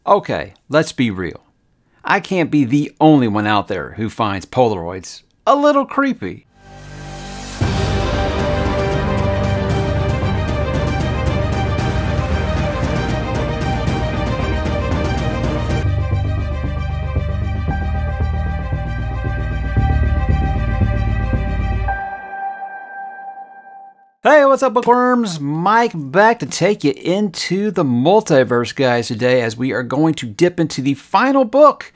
Okay, let's be real. I can't be the only one out there who finds Polaroids a little creepy. Hey, what's up, bookworms? Mike back to take you into the multiverse, guys, today, as we are going to dip into the final book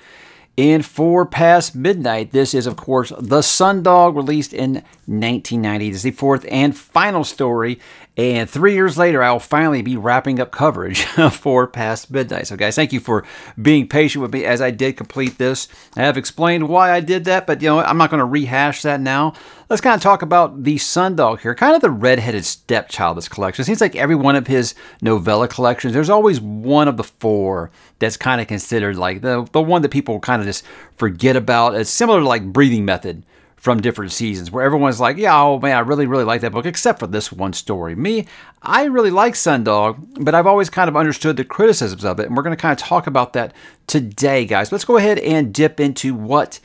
in ℙ𝕦𝕣𝕉𝕬𝕣𝕉. This is, of course, The Sundog, released in 1990. This is the fourth and final story, and 3 years later, I'll finally be wrapping up coverage for ℙ𝕦𝕣𝕉𝕬𝕣. So, guys, thank you for being patient with me as I did complete this. I have explained why I did that, but, I'm not going to rehash that now. Let's kind of talk about the Sundog here, kind of the redheaded stepchild of this collection. It seems like every one of his novella collections, there's always one of the four that's kind of considered like the one that people kind of just forget about. It's similar to like Breathing Method from different seasons, where everyone's like, yeah, oh man, I really like that book, except for this one story. Me, I really like Sundog, but I've always kind of understood the criticisms of it, and we're going to kind of talk about that today, guys. Let's go ahead and dip into what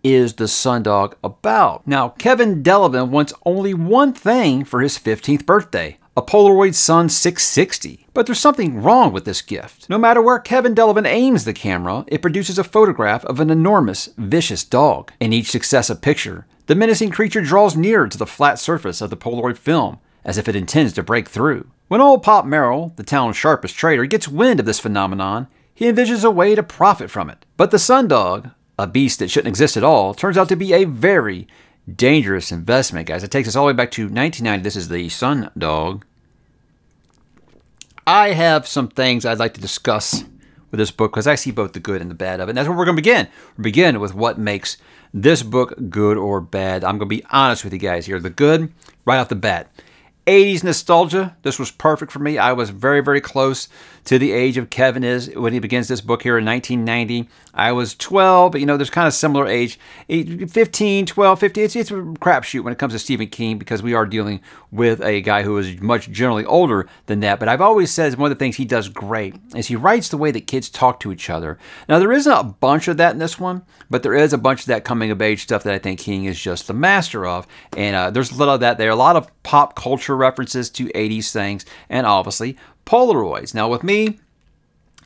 is the Sundog about. Now, Kevin Delavan wants only one thing for his 15th birthday: a Polaroid Sun 660. But there's something wrong with this gift. No matter where Kevin Delavan aims the camera, it produces a photograph of an enormous, vicious dog. In each successive picture, the menacing creature draws nearer to the flat surface of the Polaroid film, as if it intends to break through. When old Pop Merrill, the town's sharpest trader, gets wind of this phenomenon, he envisions a way to profit from it. But the Sundog, a beast that shouldn't exist at all, turns out to be a very dangerous investment, guys. It takes us all the way back to 1990. This is the Sundog. I have some things I'd like to discuss with this book because I see both the good and the bad of it. And that's where we're going to begin. We'll begin with what makes this book good or bad. I'm going to be honest with you guys here. The good, right off the bat. 80s nostalgia. This was perfect for me. I was very close to the age of Kevin is when he begins this book here in 1990. I was 12, but there's kind of similar age. 15, 12, 15. It's a crapshoot when it comes to Stephen King because we are dealing with a guy who is much generally older than that. But I've always said one of the things he does great is he writes the way that kids talk to each other. Now, there isn't a bunch of that in this one, but there is a bunch of that coming of age stuff that I think King is just the master of. And there's a little of that there. A lot of pop culture references to 80s things, and obviously Polaroids. Now with me,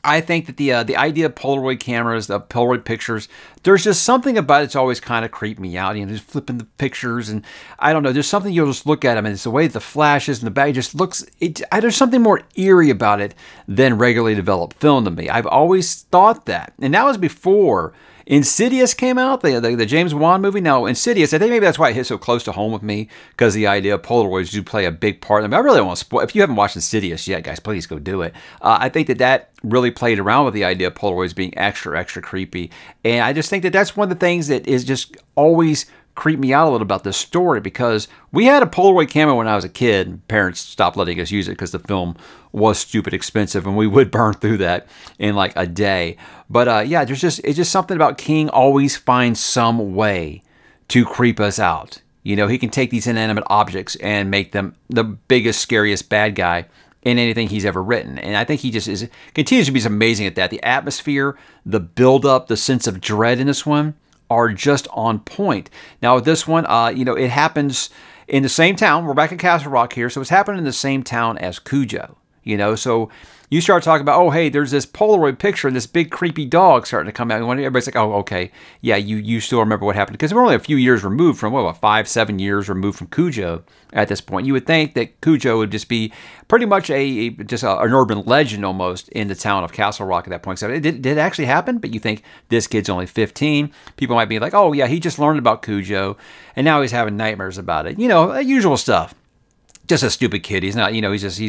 I think that the idea of Polaroid cameras, the Polaroid pictures, there's just something about it's always kind of creeped me out. Just flipping the pictures, and I don't know, there's something you'll just look at them, and it's the way the flashes and the bag just looks, there's something more eerie about it than regularly developed film to me. I've always thought that, and that was before Insidious came out, the James Wan movie. Now, Insidious, I think maybe that's why it hit so close to home with me, because the idea of Polaroids do play a big part. I mean, I really don't want to spoil. If you haven't watched Insidious yet, guys, please go do it. I think that really played around with the idea of Polaroids being extra creepy. And I just think that that's one of the things that is just always creeped me out a little about this story, because we had a Polaroid camera when I was a kid. Parents stopped letting us use it because the film was stupid expensive, and we would burn through that in like a day. But yeah, it's just something about King always finds some way to creep us out. He can take these inanimate objects and make them the biggest, scariest bad guy in anything he's ever written. And I think he just continues to be amazing at that. The atmosphere, the build-up, the sense of dread in this one are just on point. Now with this one, it happens in the same town. We're back in Castle Rock here, so it's happening in the same town as Cujo. So you start talking about, oh, hey, there's this Polaroid picture and this big creepy dog starting to come out. And everybody's like, oh, okay, yeah, you still remember what happened. Because we're only a few years removed from, 5-7 years removed from Cujo at this point. You would think that Cujo would just be pretty much an urban legend almost in the town of Castle Rock at that point. So did it actually happen? But you think this kid's only 15. People might be like, oh, yeah, he just learned about Cujo, and now he's having nightmares about it. Usual stuff. Just a stupid kid. He's not, he's just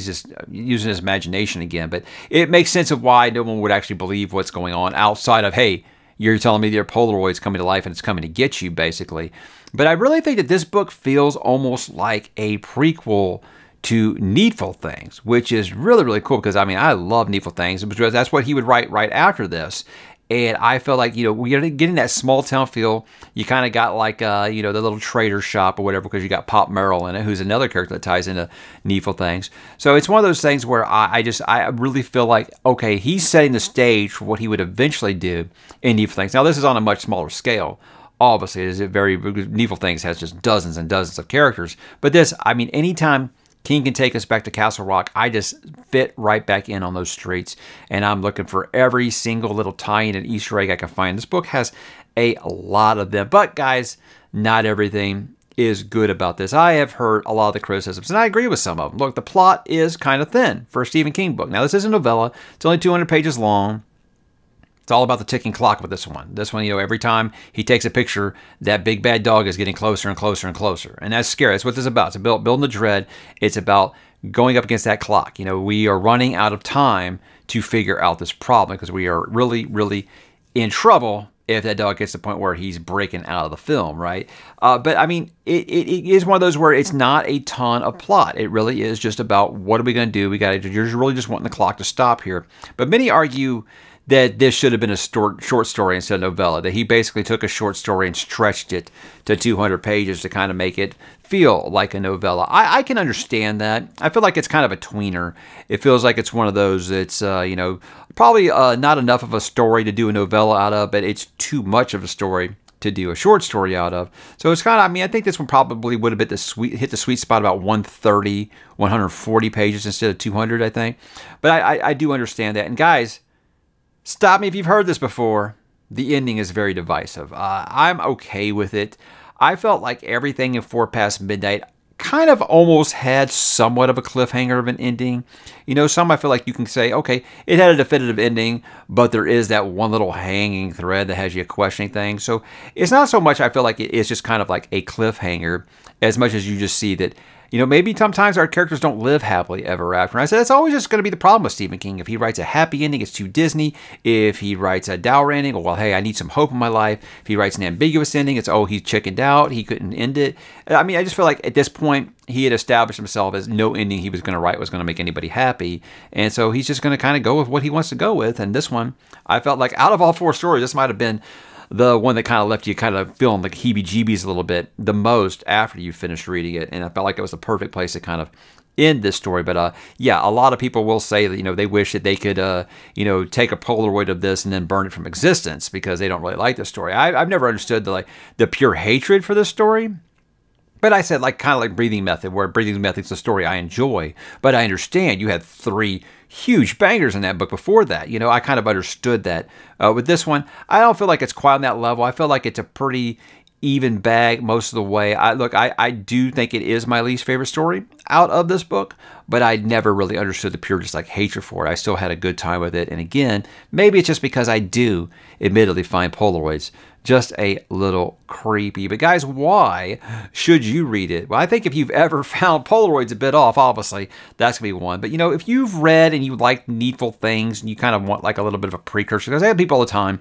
using his imagination again. But it makes sense of why no one would actually believe what's going on outside of, hey, you're telling me there are Polaroids coming to life and it's coming to get you, basically. But I really think that this book feels almost like a prequel to Needful Things, which is really cool because, I mean, I love Needful Things. That's what he would write right after this. And I felt like, we're getting that small town feel. You kind of got like, the little trader shop or whatever, because you got Pop Merrill in it, who's another character that ties into needful things. So it's one of those things where I really feel like, okay, he's setting the stage for what he would eventually do in needful things. Now, this is on a much smaller scale. Obviously, it is needful things has just dozens and dozens of characters. But this, I mean, anytime King can take us back to Castle Rock, I just fit right back in on those streets, and I'm looking for every single little tie-in and Easter egg I can find. This book has a lot of them, but guys, not everything is good about this. I have heard a lot of the criticisms, and I agree with some of them. Look, the plot is kind of thin for a Stephen King book. Now, this is a novella. It's only 200 pages long. It's all about the ticking clock with this one. This one, every time he takes a picture, that big bad dog is getting closer and closer and closer. And that's scary. That's what this is about. It's about building the dread. It's about going up against that clock. We are running out of time to figure out this problem, because we are really, really in trouble if that dog gets to the point where he's breaking out of the film, right? But I mean, it is one of those where it's not a ton of plot. It really is just about, what are we going to do? You're really just wanting the clock to stop here. But many argue that this should have been a short story instead of novella, that he basically took a short story and stretched it to 200 pages to kind of make it feel like a novella. I can understand that. I feel like it's kind of a tweener. It feels like it's one of those that's, probably not enough of a story to do a novella out of, but it's too much of a story to do a short story out of. So it's kind of, I think this one probably would have hit the sweet spot about 130, 140 pages instead of 200, I think. But I do understand that. And guys, stop me if you've heard this before. The ending is very divisive. I'm okay with it. I felt like everything in 4 ℏ kind of almost had somewhat of a cliffhanger of an ending. Some I feel like you can say, okay, it had a definitive ending, but there is that one little hanging thread that has you questioning things. So it's not so much, I feel like it's just kind of like a cliffhanger, as much as you just see that, maybe sometimes our characters don't live happily ever after. And I said, that's always just going to be the problem with Stephen King. If he writes a happy ending, it's too Disney. If he writes a dour ending, well, hey, I need some hope in my life. If he writes an ambiguous ending, it's, oh, he chickened out. He couldn't end it. I just feel like at this point, he had established himself as no ending he was going to write was going to make anybody happy. And so he's just going to kind of go with what he wants to go with. And this one, I felt like out of all 4 stories, this might have been the one that kind of left you kind of feeling like heebie-jeebies a little bit the most after you finished reading it. And I felt like it was the perfect place to kind of end this story. But yeah, a lot of people will say that, they wish that they could, take a Polaroid of this and then burn it from existence, because they don't really like this story. I've never understood the pure hatred for this story. But I said, kind of like Breathing Method, where Breathing Method's a story I enjoy. But I understand you had 3 huge bangers in that book before that. I kind of understood that. With this one, I don't feel like it's quite on that level. I feel like it's a pretty even bag most of the way. I do think it is my least favorite story out of this book, but I never really understood the pure just hatred for it. I still had a good time with it. And again, maybe it's just because I do admittedly find Polaroids just a little creepy. But guys, why should you read it? Well, I think if you've ever found Polaroids a bit off, obviously, that's going to be one. But, if you've read and you like needful things and you kind of want a little bit of a precursor, because I have people all the time,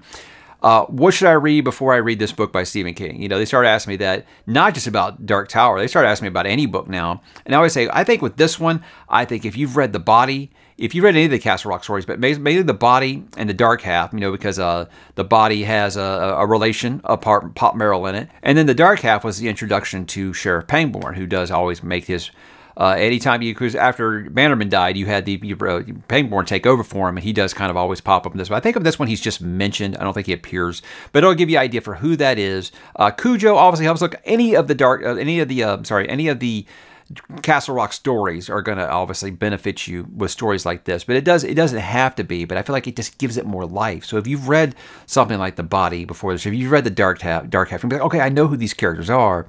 what should I read before I read this book by Stephen King? They started asking me that, not just about Dark Tower. They started asking me about any book now. And I always say, I think with this one, I think if you've read The Body, if you read any of the Castle Rock stories, but mainly The Body and The Dark Half, because The Body has a relation of Pop Merrill in it. And then The Dark Half was the introduction to Sheriff Pangborn, who does always make his... anytime because after Bannerman died, you had the Pangborn take over for him, and he does kind of always pop up in this one. I think of this one, he's just mentioned. I don't think he appears, but it'll give you an idea for who that is. Cujo obviously helps. Look, any of the Castle Rock stories are going to obviously benefit you with stories like this, but it doesn't have to be, but I feel like it just gives it more life. So if you've read something like The Body before this, if you've read The Dark Half, you'll be like, okay, I know who these characters are,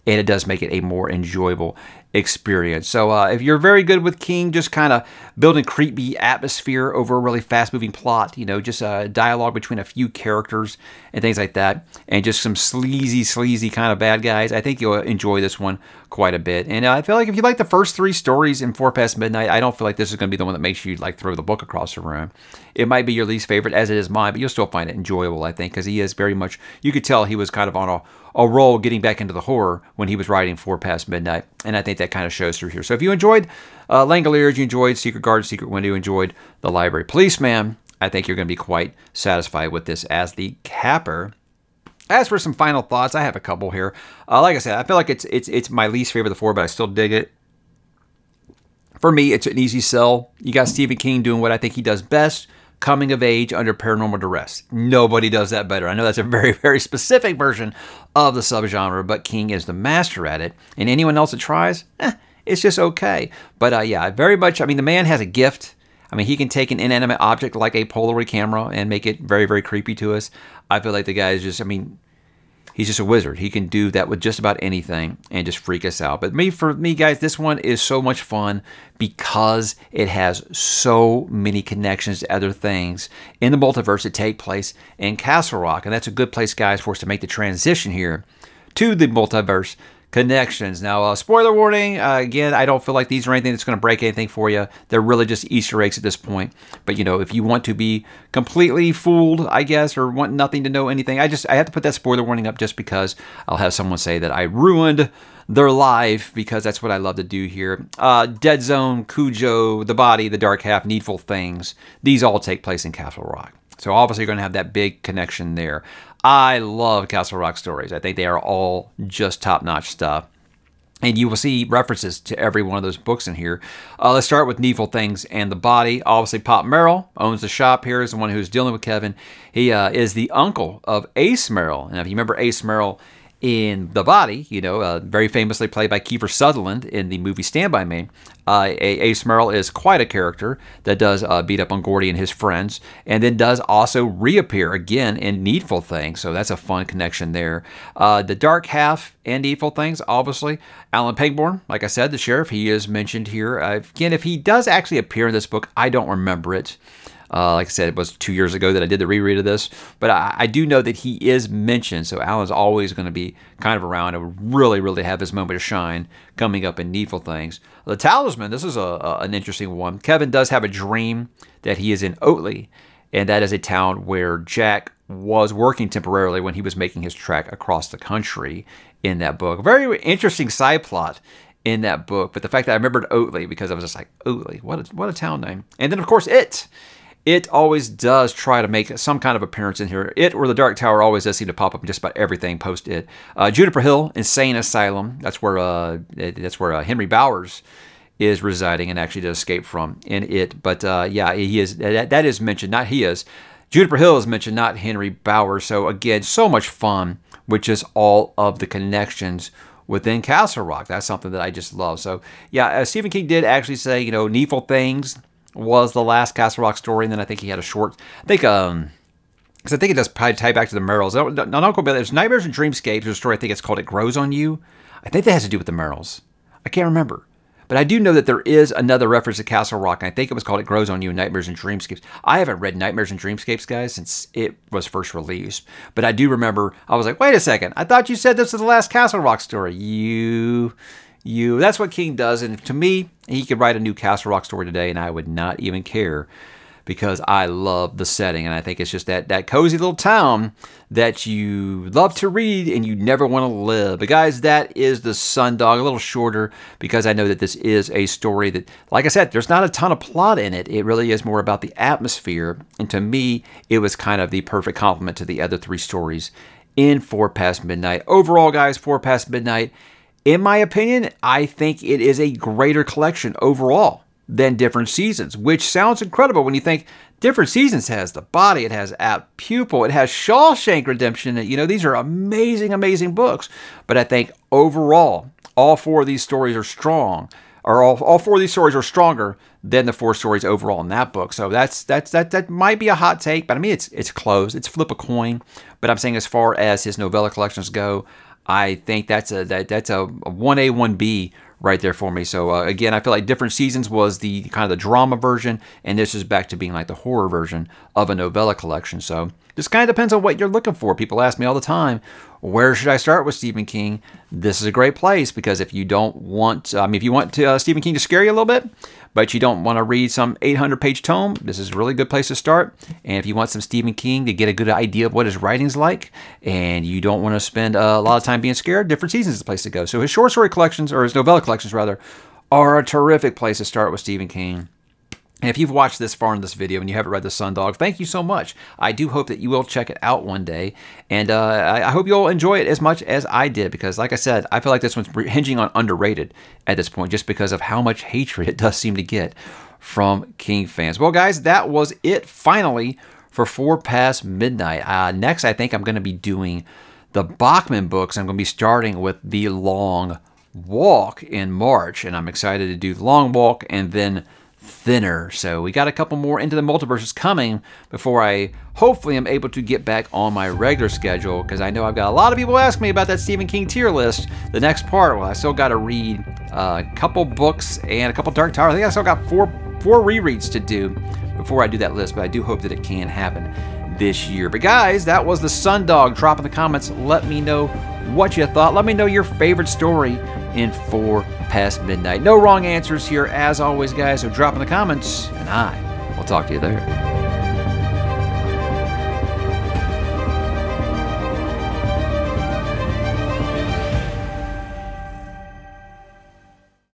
and it does make it a more enjoyable experience. So if you're very good with King, just kind of building creepy atmosphere over a really fast-moving plot, just a dialogue between a few characters and things like that, and just some sleazy kind of bad guys, I think you'll enjoy this one quite a bit. And I feel like if you like the first 3 stories in 4 ℏ, I don't feel like this is going to be the one that makes you throw the book across the room. It might be your least favorite, as it is mine, but you'll still find it enjoyable, I think, because he is very much, you could tell he was kind of on a roll getting back into the horror when he was writing 4 ℏ, and I think that kind of shows through here. So if you enjoyed ℓ𝕬𝕣𝕠𝕟𝕬𝕬, you enjoyed Secret Garden, Secret Window, you enjoyed The Library Policeman, I think you're going to be quite satisfied with this as the capper. As for some final thoughts, I have a couple here. Like I said, I feel like it's my least favorite of the four, but I still dig it. For me, it's an easy sell. You got Stephen King doing what I think he does best, coming of age under paranormal duress. Nobody does that better. I know that's a very, very specific version of the subgenre, but King is the master at it. And anyone else that tries, it's just okay. But yeah, very much, I mean, the man has a gift. I mean, he can take an inanimate object like a Polaroid camera and make it very, very creepy to us. I feel like the guy is just, I mean, he's just a wizard. He can do that with just about anything and just freak us out. But for me, guys, this one is so much fun because it has so many connections to other things in the multiverse that take place in Castle Rock. And that's a good place, guys, for us to make the transition here to the Multiverse Connections. Now, spoiler warning, again, I don't feel like these are anything that's going to break anything for you. They're really just Easter eggs at this point. But, you know, if you want to be completely fooled, I guess, or want nothing to know anything, I have to put that spoiler warning up just because I'll have someone say that I ruined their life, because that's what I love to do here. Dead Zone, Cujo, The Body, The Dark Half, Needful Things, these all take place in Castle Rock. So obviously you're going to have that big connection there. I love Castle Rock stories. I think they are all just top-notch stuff. And you will see references to every one of those books in here. Let's start with Needful Things and The Body. Obviously, Pop Merrill owns the shop here, is the one who's dealing with Kevin. He is the uncle of Ace Merrill. And if you remember Ace Merrill in The Body, you know, very famously played by Kiefer Sutherland in the movie Stand By Me, Ace Merrill is quite a character that does beat up on Gordy and his friends, and then does also reappear again in Needful Things, so that's a fun connection there. The Dark Half and Needful Things, obviously. Alan Pangborn, like I said, the sheriff, he is mentioned here. Again, if he does actually appear in this book, I don't remember it. Like I said, it was 2 years ago that I did the reread of this, but I do know that he is mentioned, so Alan's always going to be kind of around and would really, really have his moment of shine coming up in Needful Things. The Talisman, this is an interesting one. Kevin does have a dream that he is in ℚ𝕦𝕤𝕤, and that is a town where Jack was working temporarily when he was making his trek across the country in that book. Very interesting side plot in that book, but the fact that I remembered ℚ𝕦𝕤𝕤 because I was just like, ℚ𝕦𝕤𝕤, what a town name. And then, of course, It always does try to make some kind of appearance in here. It or the Dark Tower always does seem to pop up in just about everything post-It. Juniper Hill Insane Asylum. That's where Henry Bowers is residing and actually did escape from in It. But yeah, he is. That is mentioned. Not he is. Juniper Hill is mentioned, not Henry Bowers. So again, so much fun with just all of the connections within Castle Rock. That's something that I just love. So yeah, Stephen King did actually say, you know, Needful Things was the last Castle Rock story, and then I think he had a short, because I think it does probably tie back to the Merrills. Not Uncle Bill, there's Nightmares and Dreamscapes, there's a story, I think it's called It Grows on You. I think that has to do with the Merrills. I can't remember. But I do know that there is another reference to Castle Rock, and I think it was called It Grows on You, Nightmares and Dreamscapes. I haven't read Nightmares and Dreamscapes, guys, since it was first released. But I do remember, I was like, wait a second, I thought you said this was the last Castle Rock story. That's what King does, and to me, he could write a new Castle Rock story today, and I would not even care, because I love the setting, and I think it's just that cozy little town that you love to read and you never want to live. But guys, that is the Sundog, a little shorter, because I know that this is a story that, like I said, there's not a ton of plot in it. It really is more about the atmosphere, and to me, it was kind of the perfect complement to the other three stories in 4 Past Midnight. Overall, guys, 4 Past Midnight, in my opinion, I think it is a greater collection overall than Different Seasons, which sounds incredible when you think Different Seasons has The Body, it has Apt Pupil, it has Shawshank Redemption. You know, these are amazing, amazing books. But I think overall, all 4 of these stories are strong, or all 4 of these stories are stronger than the 4 stories overall in that book. So that might be a hot take, but I mean, it's close. It's flip a coin. But I'm saying as far as his novella collections go, I think that's a 1A, 1B right there for me. So again, I feel like Different Seasons was the kind of the drama version, and this is back to being like the horror version of a novella collection. So this kind of depends on what you're looking for. People ask me all the time, where should I start with Stephen King? This is a great place, because if you don't want, if you want Stephen King to scare you a little bit, but you don't want to read some 800-page tome, this is a really good place to start. And if you want some Stephen King to get a good idea of what his writing's like, and you don't want to spend a lot of time being scared, Different Seasons is the place to go. So his short story collections, or his novella collections rather, are a terrific place to start with Stephen King. And if you've watched this far in this video and you haven't read The Sundog, thank you so much. I do hope that you will check it out one day. And I hope you'll enjoy it as much as I did, because like I said, I feel like this one's hinging on underrated at this point just because of how much hatred it does seem to get from King fans. Well, guys, that was it finally for 4 Past Midnight. Next, I think I'm going to be doing the Bachman books. I'm going to be starting with The Long Walk in March, and I'm excited to do The Long Walk and then Thinner. So we got a couple more Into the Multiverses coming before I hopefully am able to get back on my regular schedule, because I know I've got a lot of people asking me about that Stephen King tier list. The next part, well, I still got to read a couple books and a couple Dark Tower. I think I still got four rereads to do before I do that list, but I do hope that it can happen this year. But guys, that was The Sundog. Drop in the comments. Let me know what you thought. Let me know your favorite story in 4 Past Midnight. No wrong answers here, as always, guys, so drop in the comments, and I will talk to you there.